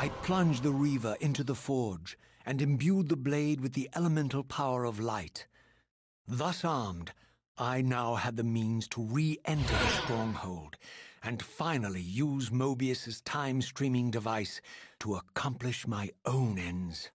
I plunged the Reaver into the forge and imbued the blade with the elemental power of light. Thus armed, I now had the means to re-enter the stronghold and finally use Mobius's time-streaming device to accomplish my own ends.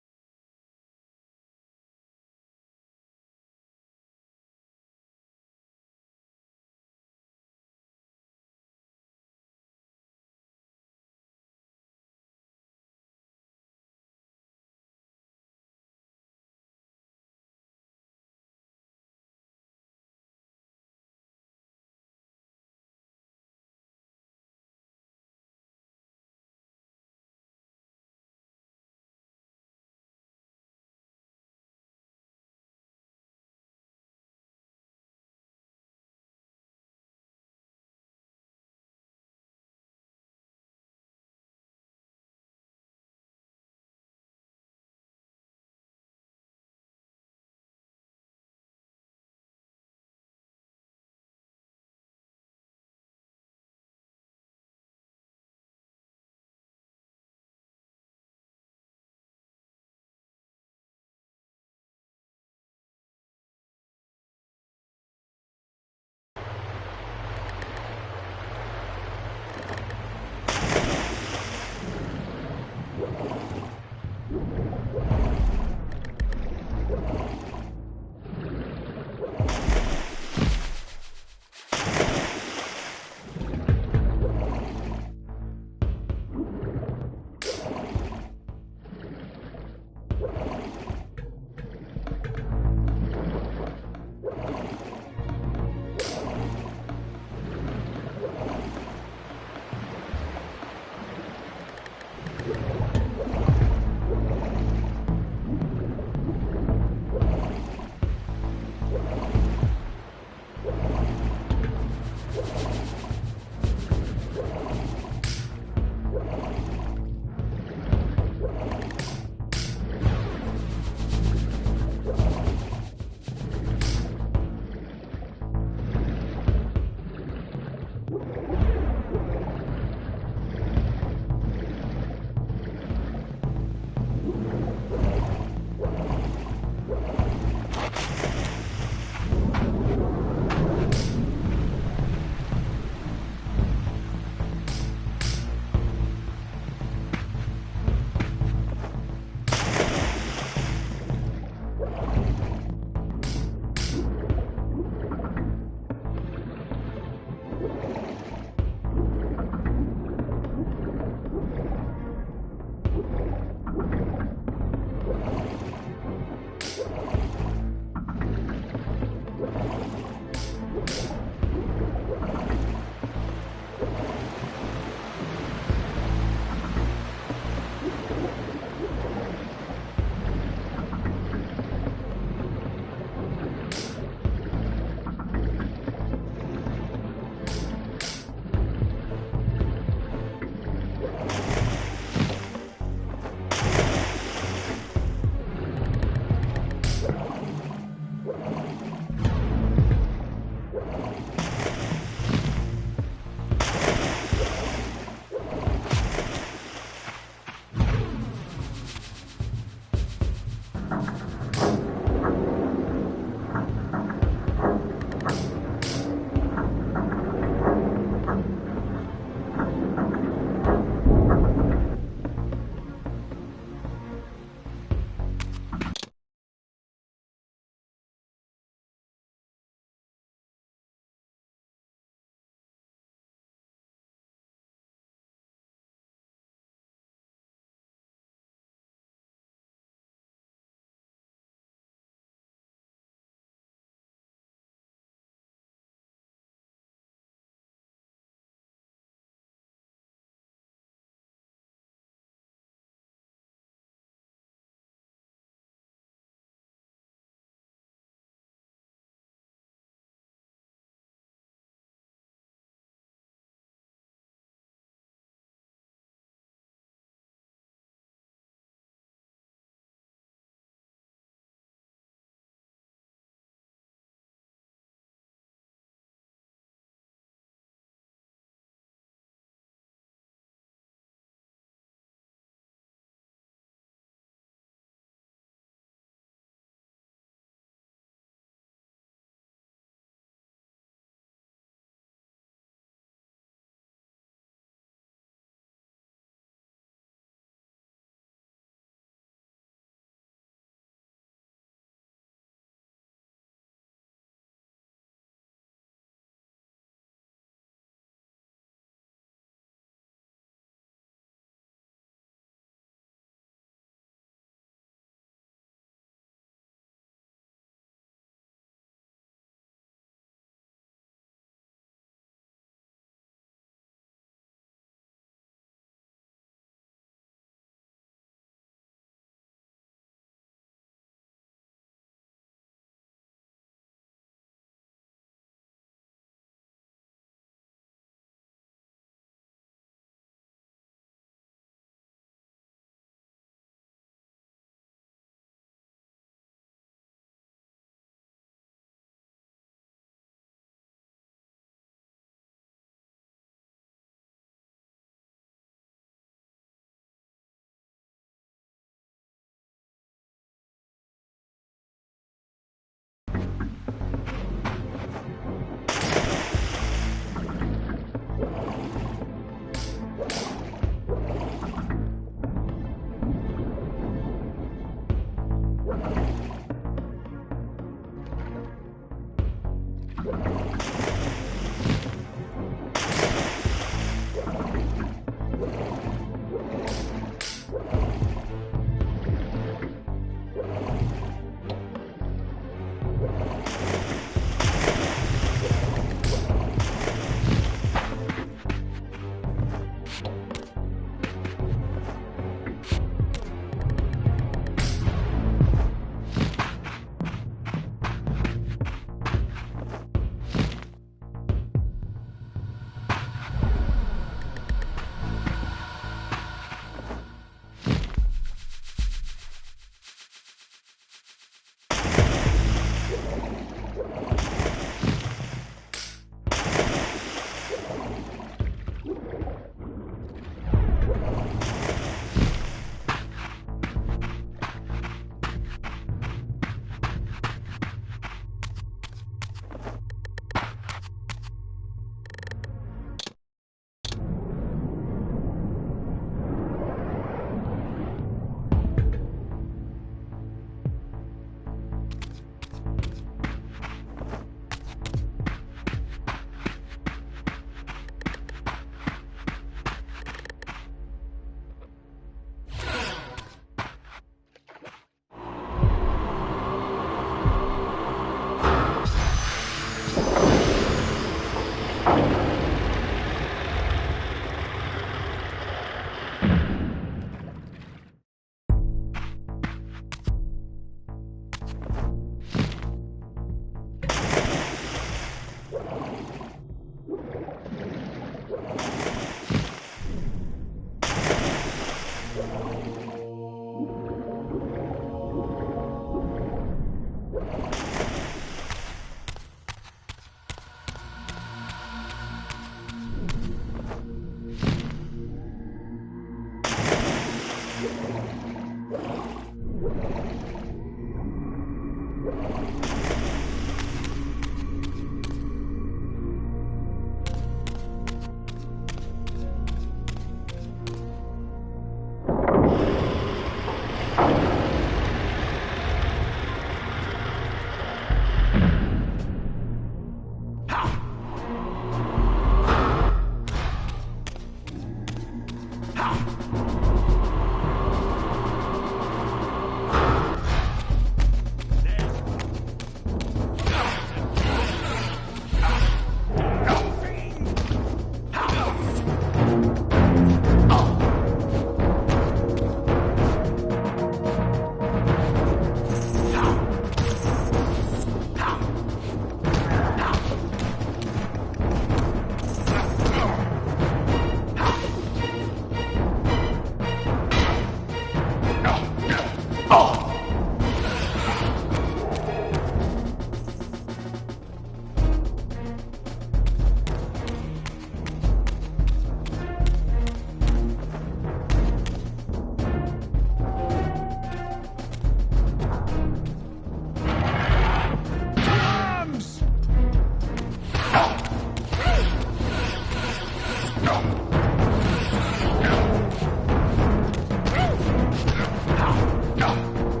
No!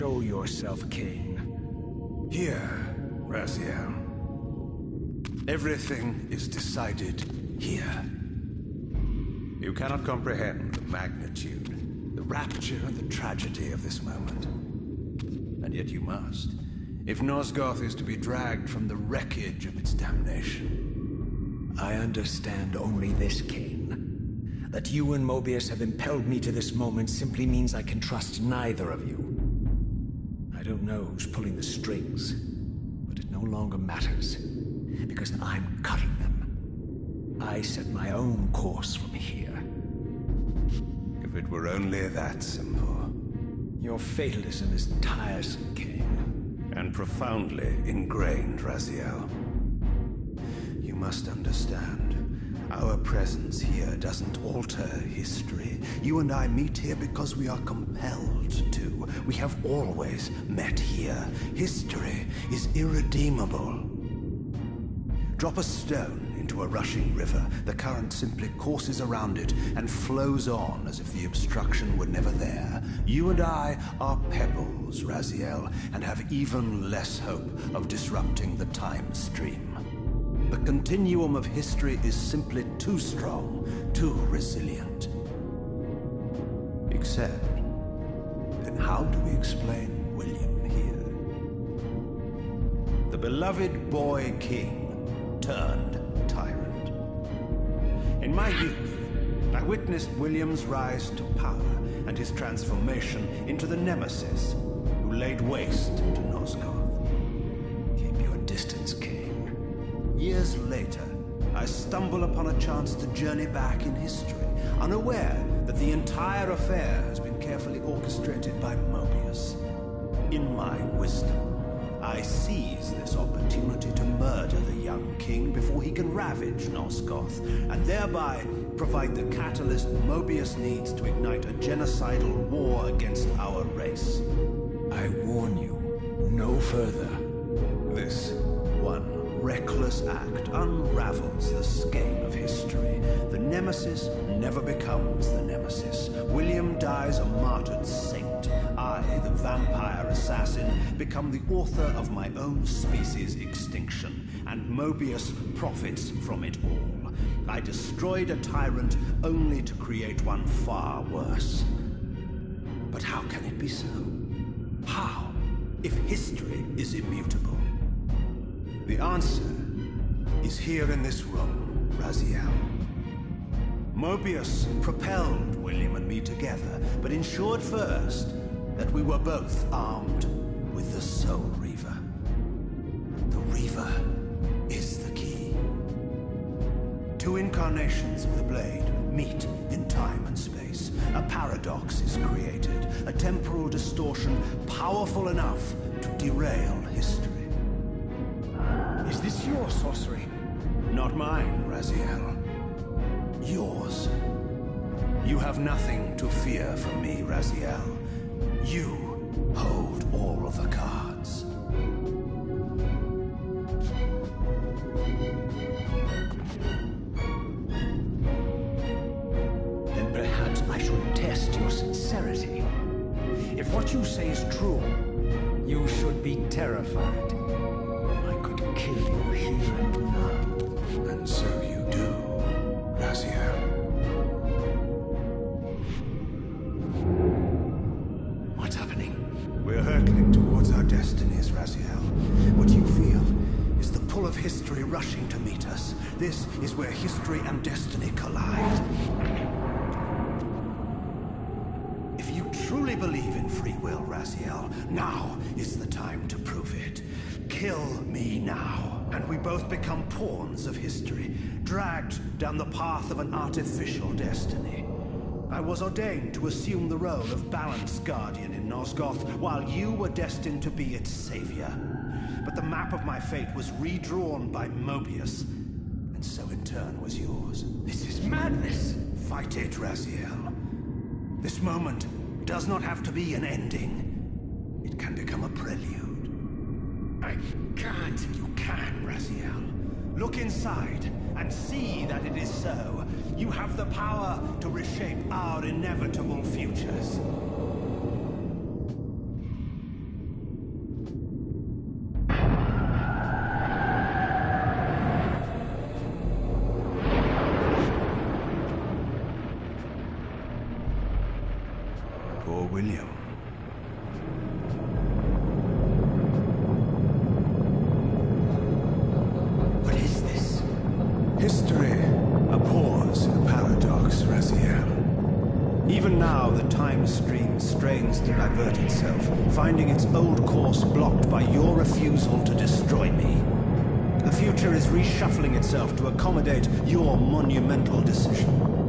Show yourself, Kain. Here, Raziel. Everything is decided here. You cannot comprehend the magnitude, the rapture and the tragedy of this moment. And yet you must, if Nosgoth is to be dragged from the wreckage of its damnation. I understand only this, Kain. That you and Mobius have impelled me to this moment simply means I can trust neither of you. I don't know who's pulling the strings, but it no longer matters, because I'm cutting them. I set my own course from here. If it were only that simple. Your fatalism is tiresome, Kain. And profoundly ingrained, Raziel. You must understand, our presence here doesn't alter history. You and I meet here because we are compelled to. We have always met here. History is irredeemable. Drop a stone into a rushing river, the current simply courses around it and flows on as if the obstruction were never there. You and I are pebbles, Raziel, and have even less hope of disrupting the time stream. The continuum of history is simply too strong, too resilient. Except, then how do we explain William here? The beloved boy king turned tyrant. In my youth, I witnessed William's rise to power and his transformation into the nemesis who laid waste to Nosgoth. Keep your distance, Kain. Years later, I stumble upon a chance to journey back in history, unaware that the entire affair has been carefully orchestrated by Mobius. In my wisdom, I seize this opportunity to murder the young king before he can ravage Nosgoth, and thereby provide the catalyst Mobius needs to ignite a genocidal war against our race. I warn you, no further. This one reckless act unravels the skein of history. The nemesis never becomes the nemesis. William dies a martyred saint. I, the vampire assassin, become the author of my own species' extinction, and Mobius profits from it all. I destroyed a tyrant only to create one far worse. But how can it be so? How, if history is immutable? The answer is here in this room, Raziel. Mobius propelled William and me together, but ensured first that we were both armed with the Soul Reaver. The Reaver is the key. Two incarnations of the blade meet in time and space. A paradox is created, a temporal distortion powerful enough to derail history. Is this your sorcery? Not mine, Raziel. Yours. You have nothing to fear from me, Raziel. You hold all of the cards. Then perhaps I should test your sincerity. If what you say is true, you should be terrified. I could kill you here and now. And so you do, Raziel. What's happening? We're hurtling towards our destinies, Raziel. What you feel is the pull of history rushing to meet us. This is where history and destiny collide. If you truly believe in free will, Raziel, now is the time to prove it. Kill me now, and we both become pawns of history, dragged down the path of an artificial destiny. I was ordained to assume the role of balanced guardian in Nosgoth, while you were destined to be its savior. But the map of my fate was redrawn by Mobius, and so in turn was yours. This is madness! Fight it, Raziel. This moment does not have to be an ending. It can become a prelude. I can't. You can, Raziel. Look inside and see that it is so. You have the power to reshape our inevitable futures. William. What is this? History. A pause, a paradox, Raziel. Even now, the time stream strains to divert itself, finding its old course blocked by your refusal to destroy me. The future is reshuffling itself to accommodate your monumental decision.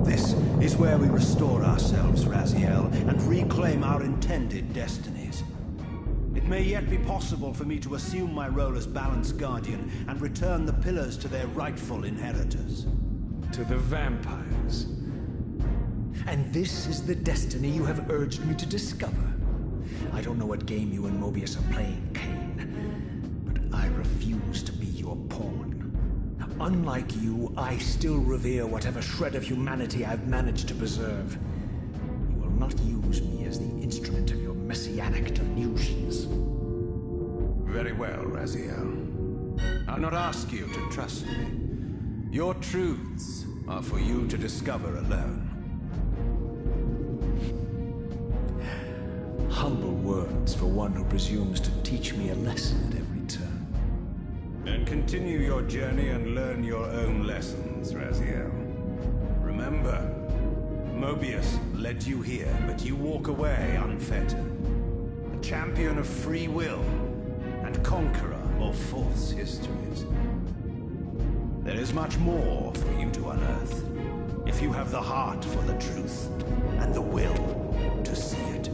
This is where we restore ourselves, Raziel, and reclaim our intended destinies. It may yet be possible for me to assume my role as Balance Guardian and return the pillars to their rightful inheritors. To the vampires. And this is the destiny you have urged me to discover. I don't know what game you and Mobius are playing, Kain, but I refuse to be your pawn. Unlike you, I still revere whatever shred of humanity I've managed to preserve. You will not use me as the instrument of your messianic delusions. Very well, Raziel. I'll not ask you to trust me. Your truths are for you to discover alone. Humble words for one who presumes to teach me a lesson at every turn. Then continue your journey and learn your own lessons, Raziel. Remember, Mobius led you here, but you walk away unfettered. A champion of free will, and conqueror of false histories. There is much more for you to unearth, if you have the heart for the truth, and the will to see it.